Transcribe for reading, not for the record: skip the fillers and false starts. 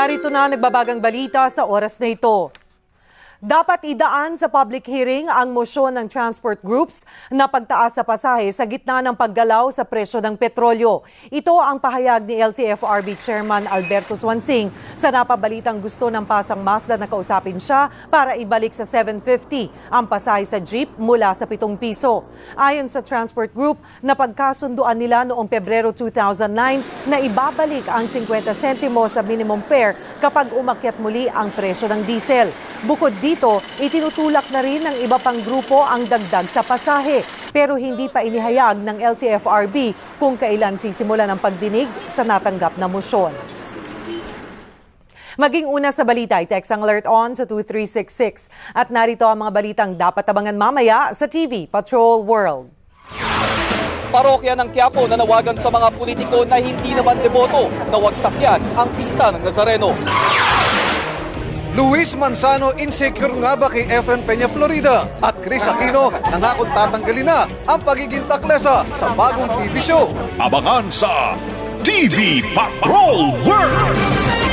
Narito na nagbabagang balita sa oras na ito. Dapat idaan sa public hearing ang mosyon ng transport groups na pagtaas sa pasahe sa gitna ng paggalaw sa presyo ng petrolyo. Ito ang pahayag ni LTFRB Chairman Alberto Swansing sa napabalitang gusto ng Pasang Mazda na kausapin siya para ibalik sa 750 ang pasahe sa jeep mula sa 7 piso. Ayon sa transport group, napagkasunduan nila noong Pebrero 2009 na ibabalik ang 50 sentimo sa minimum fare kapag umakyat muli ang presyo ng diesel. Bukod dito, itinutulak na rin ng iba pang grupo ang dagdag sa pasahe pero hindi pa inihayag ng LTFRB kung kailan sisimulan ang pagdinig sa natanggap na mosyon. Maging una sa balita, i-text ang alert on sa 2366 at narito ang mga balitang dapat abangan mamaya sa TV Patrol World. Parokya ng Quiapo nanawagan sa mga politiko na hindi naman deboto na wag sakyan ang pista ng Nazareno. Luis Manzano insecure nga ba kay Efren Peña Florida? At Chris Aquino nangakong tatanggalin na ang pagiging taklesa sa bagong TV show. Abangan sa TV Patrol World!